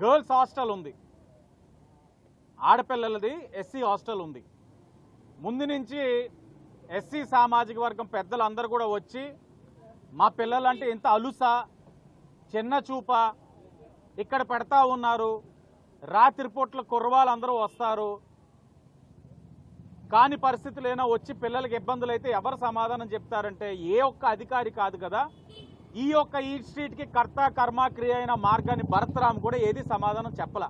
Girls hostel ఉంది, ఆడపిల్లలది SC hostel ఉంది. ముందు నుంచి ఎస్సీ సామాజిక వర్గం పెద్దలందరూ కూడా వచ్చి మా పిల్లలంటే ఇంత అలుసా, చిన్న చూప ఇక్కడ పెడతా ఉన్నారు, రాత్రిపూట్ల కుర్రవాళ్ళందరూ వస్తారు, కాని పరిస్థితులైనా వచ్చి పిల్లలకి ఇబ్బందులు అయితే ఎవరు సమాధానం చెప్తారంటే ఏ ఒక్క అధికారి కాదు కదా. ఈ యొక్క ఈ స్ట్రీట్కి కర్త కర్మ క్రియ అయిన మార్గాన్ని భరతరామ్ కూడా ఏది సమాధానం చెప్పలా.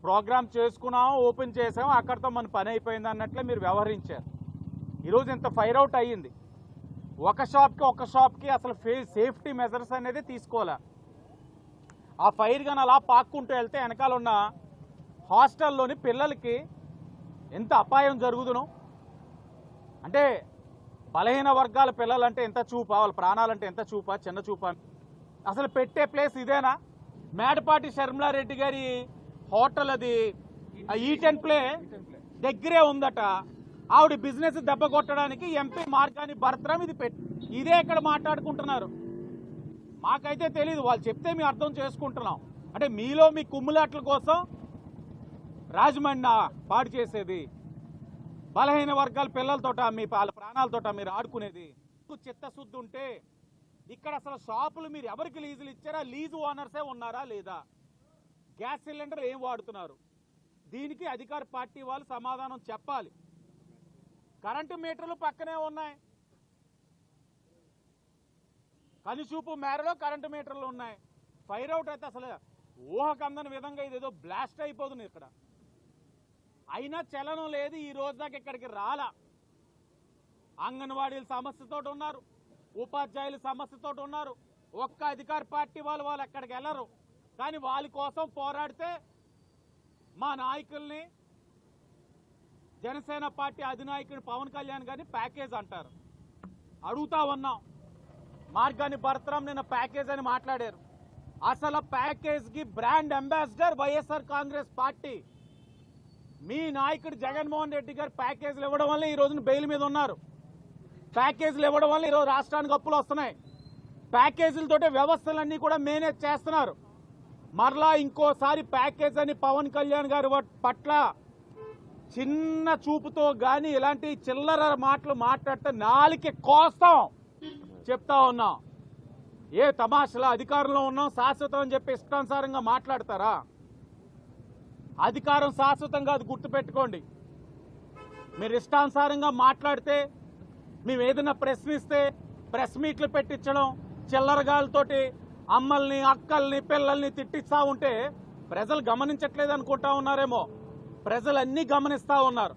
ప్రోగ్రామ్ చేసుకున్నాము, ఓపెన్ చేసాము, అక్కడితో మన పని అయిపోయింది అన్నట్లే మీరు వ్యవహరించారు. ఈరోజు ఇంత ఫైర్ అవుట్ అయ్యింది. ఒక షాప్కి అసలు సేఫ్టీ మెజర్స్ అనేది తీసుకోవాలా. ఆ ఫైర్ కానీ అలా పాక్కుంటూ వెళ్తే వెనకాల ఉన్న హాస్టల్లోని పిల్లలకి ఎంత అపాయం జరుగుదును. అంటే బలహీన వర్గాల పిల్లలంటే ఎంత చూపా, వాళ్ళ ప్రాణాలంటే ఎంత చూపా, చిన్న చూపా. అసలు పెట్టే ప్లేస్ ఇదేనా? మేడపాటి షర్మిలారెడ్డి గారి హోటల్ అది ఈట్ అండ్ ప్లే దగ్గరే ఉందట. ఆవిడ బిజినెస్ దెబ్బ కొట్టడానికి ఎంపీ మార్గాన్ని భరతరామ్ ఇదే ఇక్కడ మాట్లాడుకుంటున్నారు. మాకైతే తెలియదు, వాళ్ళు చెప్తే మేము అర్థం చేసుకుంటున్నాం. అంటే మీలో మీ కుమ్ములాట్ల కోసం రాజమండ్రి పాడు చేసేది, బలహీన వర్గాల పిల్లలతోట, మీ వాళ్ళ ప్రాణాలతోట మీరు ఆడుకునేది. చిత్తశుద్ధి ఉంటే ఇక్కడ అసలు షాపులు మీరు ఎవరికి లీజులు ఇచ్చారా? లీజు ఓనర్సే ఉన్నారా లేదా? గ్యాస్ సిలిండర్ ఏం వాడుతున్నారు? దీనికి అధికార పార్టీ వాళ్ళు సమాధానం చెప్పాలి. కరెంటు మీటర్లు పక్కనే ఉన్నాయి, కనుచూపు మేరలో కరెంటు మీటర్లు ఉన్నాయి. ఫైర్ అవుట్ అయితే అసలు ఊహకందని విధంగా ఇదేదో బ్లాస్ట్ అయిపోతుంది ఇక్కడ. అయినా చలనం లేదు. ఈ రోజు దాకా ఇక్కడికి రాలా. అంగన్వాడీల సమస్యతో ఉన్నారు, ఉపాధ్యాయుల సమస్యతో ఉన్నారు. ఒక్క అధికార పార్టీ వాళ్ళు ఎక్కడికి వెళ్ళరు. కానీ వాళ్ళ కోసం పోరాడితే మా నాయకుల్ని, జనసేన పార్టీ అధినాయకుడు పవన్ కళ్యాణ్ గారిని ప్యాకేజ్ అంటారు. అడుగుతా ఉన్నాం. మార్గాన్ని భరతరామ్ నిన్న ప్యాకేజ్ అని మాట్లాడారు. అసలు ప్యాకేజ్ కి brand ambassador YSR Congress party. మీ నాయకుడు జగన్మోహన్ రెడ్డి గారు ప్యాకేజీలు ఇవ్వడం వల్ల ఈ రోజున బెయిల్ మీద ఉన్నారు. ప్యాకేజీలు ఇవ్వడం వల్ల ఈరోజు రాష్ట్రానికి అప్పులు వస్తున్నాయి. ప్యాకేజీలతోటే వ్యవస్థలన్నీ కూడా మేనేజ్ చేస్తున్నారు. మరలా ఇంకోసారి ప్యాకేజ్ అని పవన్ కళ్యాణ్ గారి పట్ల చిన్న చూపుతో గాని ఇలాంటి చిల్లర మాటలు మాట్లాడితే నాలికి కోస్తాం చెప్తా ఉన్నాం. ఏ తమాషలా అధికారంలో ఉన్నాం, శాశ్వతం అని చెప్పి ఇష్టానుసారంగా మాట్లాడతారా? అధికారం శాశ్వతం కాదు, గుర్తుపెట్టుకోండి. మీరు ఇష్టానుసారంగా మాట్లాడితే, మేము ఏదైనా ప్రశ్నిస్తే ప్రెస్ మీట్లు పెట్టించడం, చిల్లరగాలతోటి అమ్మల్ని, అక్కల్ని, పిల్లల్ని తిట్టిస్తా ఉంటే ప్రజలు గమనించట్లేదు అనుకుంటా ఉన్నారేమో. ప్రజలన్నీ గమనిస్తా ఉన్నారు.